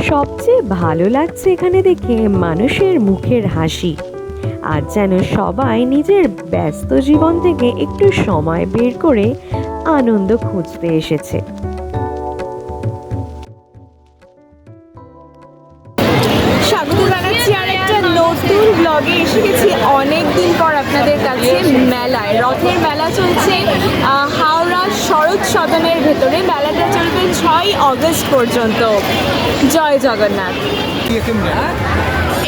সবচেয়ে ভালো লাগছে এখানে দেখে মানুষের মুখের হাসি। আর যেন সবাই নিজের ব্যস্ত জীবন থেকে একটু সময় বের করে আনন্দ খুঁজতে এসেছে। স্বাগত জানাচ্ছি আর একটা নতুন ব্লগে এসে গেছি অনেক দিন পর আপনাদের কাছে মেলায়। রথের মেলা চলছে হাওড়া শরৎ সদনের ভেতরে। মেলাটা চলবে 6 অগস্ট পর্যন্ত। জয় জগন্নাথ।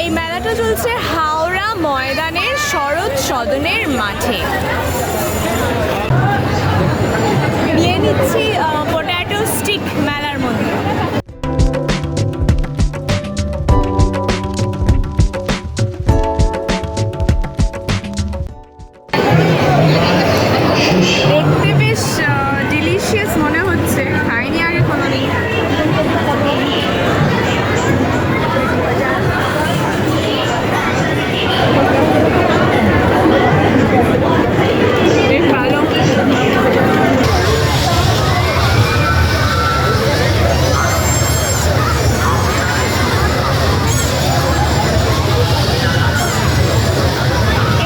এই মেলাটা চলছে হাওড়া ময়দানের শরৎ সদনের মাঠে। নিয়ে নিচ্ছি পটেটো স্টিক মেলার মধ্যে। দেখতে বেশ ডিলিশিয়াস মনে হচ্ছে, খাইনি আগে কোনোদিন। বেশ ভালো।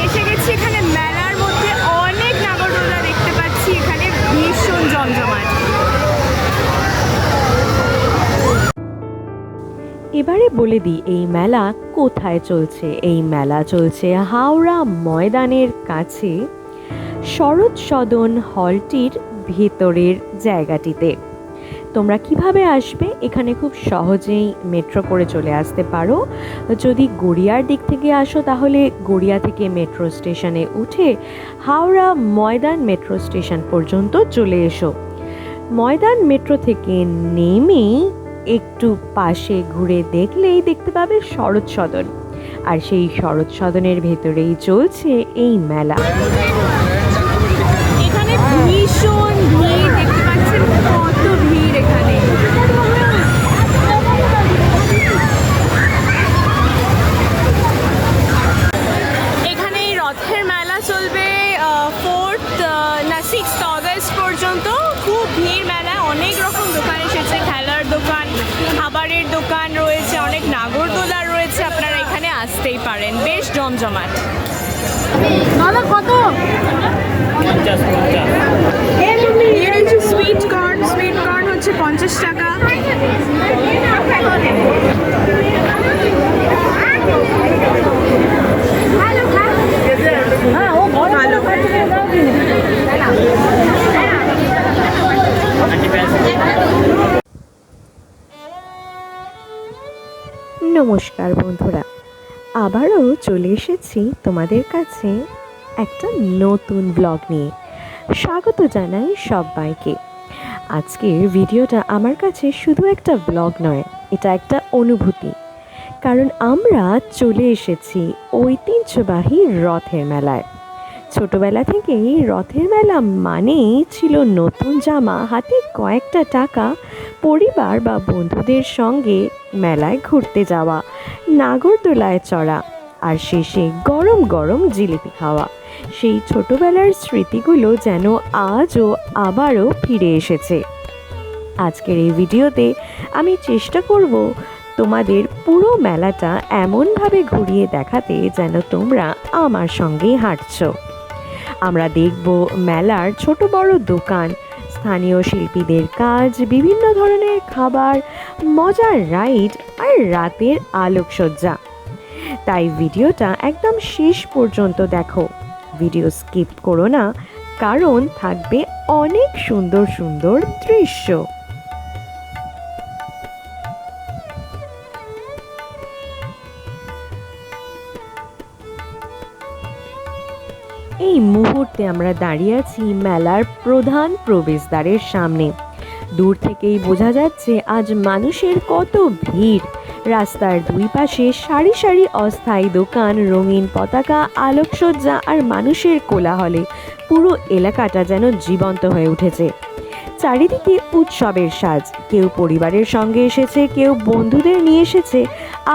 এসে গেছি এখানে মেলার মধ্যে, অনেক নাগরদোলা দেখতে পাচ্ছি এখানে, ভীষণ জমজমাট। এবারে বলে দিই এই মেলা কোথায় চলছে। এই মেলা চলছে হাওড়া ময়দানের কাছে শরৎ সদন হলটির ভেতরের জায়গাটিতে। তোমরা কিভাবে আসবে? এখানে খুব সহজেই মেট্রো করে চলে আসতে পারো। যদি গড়িয়ার দিক থেকে আসো তাহলে গড়িয়া থেকে মেট্রো স্টেশনে উঠে হাওড়া ময়দান মেট্রো স্টেশন পর্যন্ত চলে এসো। ময়দান মেট্রো থেকে নেমেই একটু পাশে ঘুরে দেখলেই দেখতে পাবে শরৎ সদন, আর সেই শরৎ সদনের ভেতরেই চলছে এই মেলা। এখানে ভীষণ ভিড় দেখতে পাচ্ছেন, কত ভিড় এখানে। এখানে এই রথের মেলা চলবে 6 অগস্ট পর্যন্ত। খুব ভিড় মেলা, অনেক রকম দোকান এসেছে, খেলার দোকান, খাবারের দোকান রয়েছে, অনেক নাগরদোলা রয়েছে। আপনারা এখানে আসতেই পারেন, বেশ জমজমাট। দাদা কত? সুইট কর্ন হচ্ছে 50 টাকা। নমস্কার বন্ধুরা, আবারও চলে এসেছি তোমাদের কাছে একটা নতুন ব্লগ নিয়ে। স্বাগত জানাই সবাইকে। আজকের ভিডিওটা আমার কাছে শুধু একটা ব্লগ নয়, এটা একটা অনুভূতি। কারণ আমরা চলে এসেছি ঐতিহ্যবাহী রথের মেলায়। ছোটবেলা থেকেই রথের মেলা মানেই ছিল নতুন জামা, হাতে কয়েকটা টাকা, পরিবার বা বন্ধুদের সঙ্গে মেলায় ঘুরতে যাওয়া, নাগরদোলায় চড়া, আর শেষে গরম গরম জিলিপি খাওয়া। সেই ছোটবেলার স্মৃতিগুলো যেন আজও আবারও ফিরে এসেছে। আজকের এই ভিডিওতে আমি চেষ্টা করব তোমাদের পুরো মেলাটা এমনভাবে ঘুরিয়ে দেখাতে যেন তোমরা আমার সঙ্গেই হাঁটছো। আমরা দেখব মেলার ছোট বড় দোকান, স্থানীয় শিল্পীদের কাজ, বিভিন্ন ধরনের খাবার, মজার রাইড আর রাতের আলোকসজ্জা। তাই ভিডিওটা একদম শেষ পর্যন্ত দেখো, ভিডিও স্কিপ করো না, কারণ থাকবে অনেক সুন্দর সুন্দর দৃশ্য। এই মুহূর্তে আমরা দাঁড়িয়ে আছি মেলার প্রধান প্রবেশদ্বারের সামনে। দূর থেকেই বোঝা যাচ্ছে আজ মানুষের কত ভিড়। রাস্তার দুই পাশে সারি সারি অস্থায়ী দোকান, রঙিন পতাকা, আলোকসজ্জা আর মানুষের কোলাহলে পুরো এলাকাটা যেন জীবন্ত হয়ে উঠেছে। চারিদিকে উৎসবের সাজ। কেউ পরিবারের সঙ্গে এসেছে, কেউ বন্ধুদের নিয়ে এসেছে,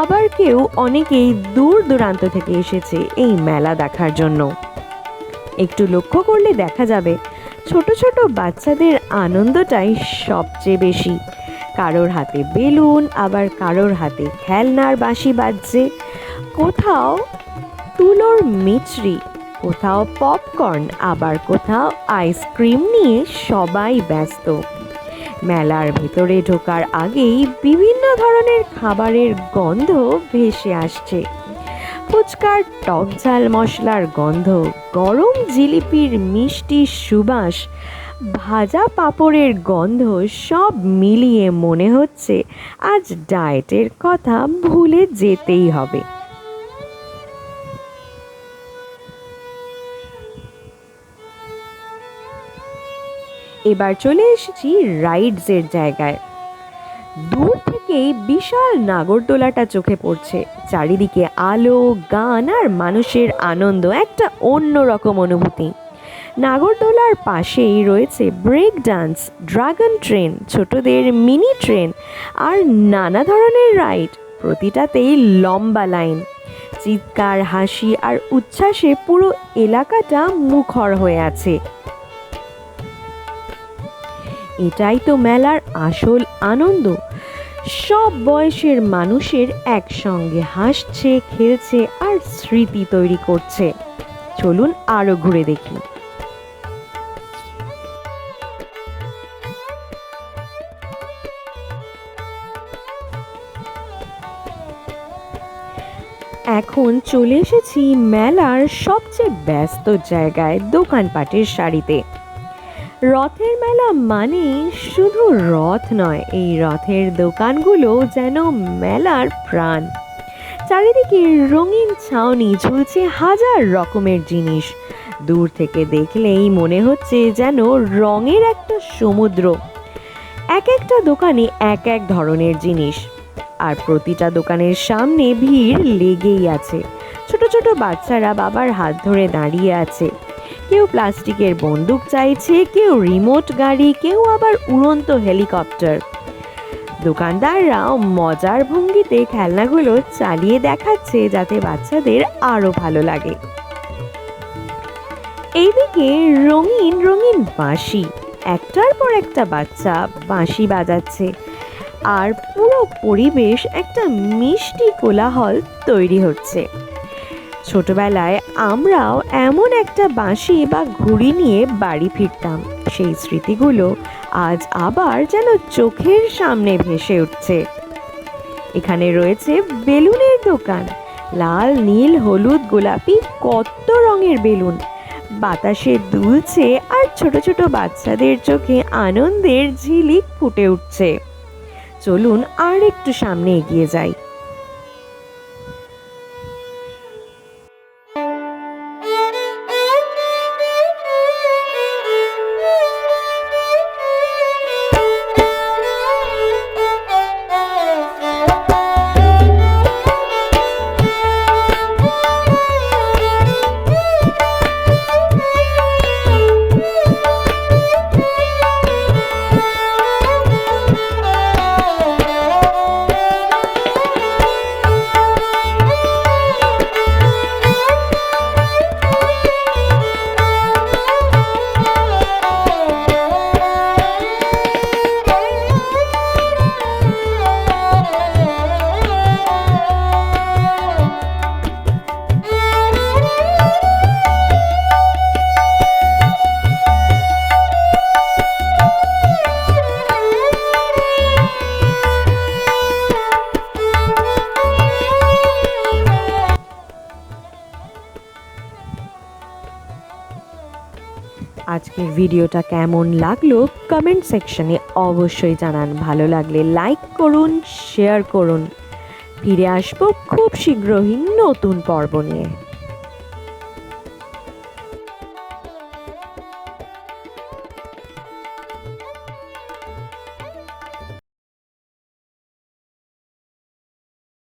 আবার কেউ অনেকেই দূর দূরান্ত থেকে এসেছে এই মেলা দেখার জন্য। একটু লক্ষ্য করলে দেখা যাবে ছোট ছোট বাচ্চাদের আনন্দটাই সবচেয়ে বেশি। কারোর হাতে বেলুন, আবার কারোর হাতে খেলনার বাঁশি বাজছে, কোথাও তুলোর মিছরি, কোথাও পপকর্ন, আবার কোথাও আইসক্রিম নিয়ে সবাই ব্যস্ত। মেলার ভেতরে ঢোকার আগেই বিভিন্ন ধরনের খাবারের গন্ধ ভেসে আসছে। ফুচকার টক ঝাল মশলার গন্ধ, গরম জিলিপির মিষ্টি সুবাস, ভাজা পাঁপড়ের গন্ধ, সব মিলিয়ে মনে হচ্ছে আজ ডায়েটের কথা ভুলে যেতেই হবে। এবার চলে এসেছি রাইডসের জায়গায়। দূর থেকেই বিশাল নাগরদোলাটা চোখে পড়ছে, চারিদিকে আলো, গান আর মানুষের আনন্দ, একটা অন্যরকম অনুভূতি। নাগরদোলার পাশেই রয়েছে ব্রেক ডান্স, ড্রাগন ট্রেন, ছোটদের মিনি ট্রেন আর নানা ধরনের রাইড, প্রতিটাতেই লম্বা লাইন। চিৎকার, হাসি আর উচ্ছ্বাসে পুরো এলাকাটা মুখর হয়ে আছে। এটাই তো মেলার আসল আনন্দ, সব বয়সের মানুষের একসঙ্গে হাসছে, খেলছে আর স্মৃতি তৈরি করছে। চলুন আরো ঘুরে দেখি। এখন চলে এসেছি মেলার সবচেয়ে ব্যস্ত জায়গায়, দোকানপাটের সারিতে। রথের মেলা মানে শুধু রথ নয়, এই রথের দোকানগুলো যেন মেলার প্রাণ। চারিদিকে রঙিন ছাউনি, ঝুলছে হাজার রকমের জিনিস। দূর থেকে দেখলেই মনে হচ্ছে যেন রঙের একটা সমুদ্র। এক একটা দোকানে এক এক ধরনের জিনিস, আর প্রতিটা দোকানের সামনে ভিড় লেগেই আছে। ছোট ছোট বাচ্চারা বাবার হাত ধরে দাঁড়িয়ে আছে, কেউ প্লাস্টিকের বন্দুক চাইছে, কেউ রিমোট গাড়ি, কেউ আবার উড়ন্ত হেলিকপ্টার। দোকানদাররাও মজার ভঙ্গিতে খেলনাগুলো চালিয়ে দেখাচ্ছে যাতে বাচ্চাদের আরো ভালো লাগে। এইদিকে রঙিন রঙিন বাঁশি, একটার পর একটা বাচ্চা বাঁশি বাজাচ্ছে, আর পুরো পরিবেশ একটা মিষ্টি কোলাহল তৈরি হচ্ছে। ছোটবেলায় আমরাও এমন একটা বাঁশি বা ঘুড়ি নিয়ে বাড়ি ফিরতাম, সেই স্মৃতিগুলো আজ আবার যেন চোখের সামনে ভেসে উঠছে। এখানে রয়েছে বেলুনের দোকান, লাল, নীল, হলুদ, গোলাপি, কত রঙের বেলুন বাতাসে দুলছে, আর ছোট ছোট বাচ্চাদের চোখে আনন্দের ঝিলিক ফুটে উঠছে। চলুন আর একটু সামনে এগিয়ে যাই। আজকের ভিডিওটা কেমন লাগলো কমেন্ট সেকশনে অবশ্যই জানান। ভালো লাগলে লাইক করুন, শেয়ার করুন। ফিরে আসবো খুব শীঘ্রই নতুন পর্ব নিয়ে।